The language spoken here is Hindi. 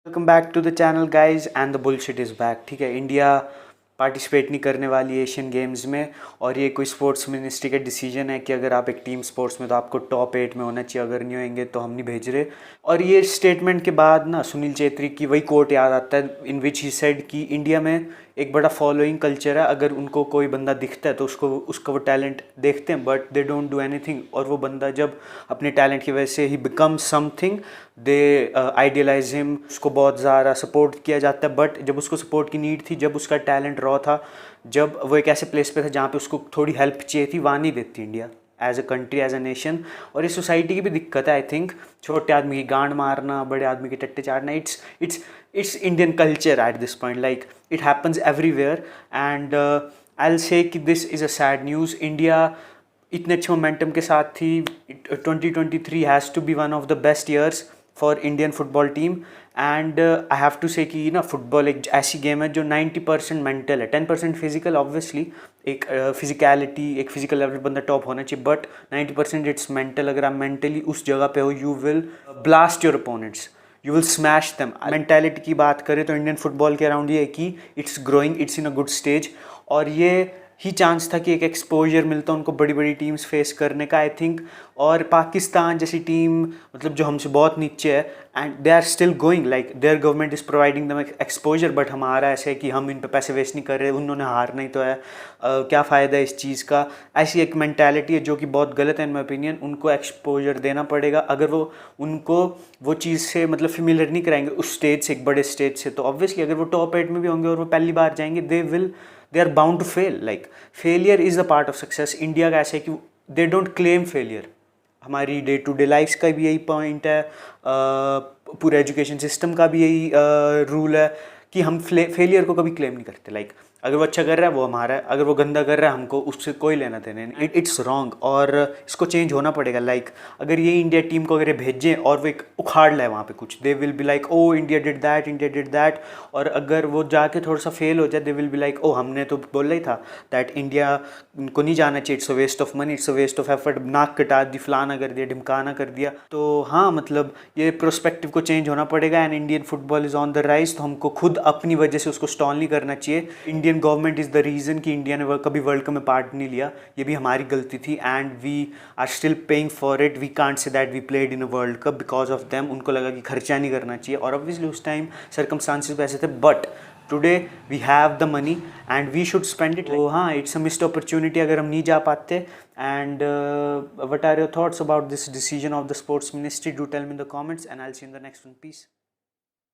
Welcome back to the channel guys and the bullshit is back. ठीक है, इंडिया पार्टिसिपेट नहीं करने वाली एशियन गेम्स में और ये कोई स्पोर्ट्स मिनिस्ट्री का डिसीजन है कि अगर आप एक टीम स्पोर्ट्स में तो आपको टॉप 8 में होना चाहिए, अगर नहीं होंगे तो हम नहीं भेज रहे। और ये स्टेटमेंट के बाद ना सुनील चेत्री की वही कोट याद आता है इन विच ही सेड कि इंडिया में एक बड़ा फॉलोइंग कल्चर है, अगर उनको कोई बंदा दिखता है तो उसका वो टैलेंट देखते हैं but they don't do anything, और वो बंदा जब अपने टैलेंट की वजह से ही become something they idealize him, उसको बहुत ज़्यादा सपोर्ट किया जाता है। बट जब उसको सपोर्ट की नीड थी, जब उसका टैलेंट रॉ था, जब वो एक ऐसे प्लेस पे था जहाँ पे उसको थोड़ी हेल्प चाहिए थी, वहाँ नहीं देती India as a country, as a nation. और इस सोसाइटी की भी दिक्कत है आई थिंक, छोटे आदमी की गांड मारना, बड़े आदमी के टट्टे चाटना, it's Indian culture at this point, like it happens everywhere. And I will say कि this is a sad news. India इतने अच्छे मोमेंटम के साथ थी। 2023 has to be one of the best years for Indian football team. And I have to say कि ना फुटबॉल एक ऐसी गेम है जो 90% मेंटल है, 10% फिजिकल। ऑब्वियसली एक फिजिकलिटी, एक फिजिकल लेवल बंदा टॉप होना चाहिए, बट 90% इट्स मेंटल। अगर आप मेंटली उस जगह पे हो, you will blast your opponents, you will smash them. Mentality की बात करें तो इंडियन फुटबॉल के अराउंड ये है कि it's growing, it's in a good stage, और ये ही चांस था कि एक एक्सपोजर मिलता उनको बड़ी बड़ी टीम्स फेस करने का आई थिंक। और पाकिस्तान जैसी टीम मतलब जो हमसे बहुत नीचे है, and they are still going, like their government is providing them exposure, but हमारा ऐसे है कि हम इन पे पैसे वेस्ट नहीं कर रहे, उन्होंने हारना ही तो है, क्या फ़ायदा है इस चीज़ का। ऐसी एक मैंटेलिटी है जो कि बहुत गलत है इन माई ओपिनियन। उनको एक्सपोजर देना पड़ेगा, अगर वो उनको वो चीज़ से मतलब फेमिलियर नहीं कराएंगे उस स्टेज से, एक बड़े स्टेज से, तो ऑब्वियसली अगर वो टॉप 8 में भी होंगे और वो पहली बार जाएंगे, they are bound to fail. Like failure is a part of success. India का ऐसा है कि दे डोंट क्लेम फेलियर। हमारी डे टू डे लाइफ्स का भी यही पॉइंट है, पूरे एजुकेशन सिस्टम का भी यही रूल है कि हम फेलियर को कभी क्लेम नहीं करते। लाइक अगर वो अच्छा कर रहा है वो हमारा है, अगर वो गंदा कर रहा है हमको उससे कोई लेना देना नहीं। इट्स रॉन्ग और इसको चेंज होना पड़ेगा। लाइक अगर ये इंडिया टीम को अगर ये भेजें और वो एक उखाड़ लाए वहाँ पे कुछ, they will be like oh India did that, India did that. और अगर वो जाके थोड़ा सा फेल हो जाए, they will be like oh हमने तो बोला ही था दैट इंडिया को नहीं जाना चाहिए, it's a waste of money, it's a waste of effort, नाक कटा दी, फलाना कर दिया, ढिमकाना कर दिया। तो हाँ, मतलब ये प्रोस्पेक्टिव को चेंज होना पड़ेगा। And Indian football is on the rise, तो हमको खुद अपनी वजह से उसको स्टॉल नहीं करना चाहिए। Indian government is the reason कि इंडिया ने कभी वर्ल्ड कप में पार्ट नहीं लिया, ये भी हमारी गलती थी। And we are still paying for it. We can't say that we played in a World Cup because of them. उनको लगा कि खर्चा नहीं करना चाहिए, और ऑब्वियसली उस टाइम सर्कमस्टांसिस ऐसे थे, but today we have the money and we should spend it. तो हाँ, इट्स अ मिस्ड अपॉर्चुनिटी अगर हम नहीं जा पाते। And what are your thoughts about this decision of the sports ministry? Do tell me in the comments and I will see in the next one. Piece.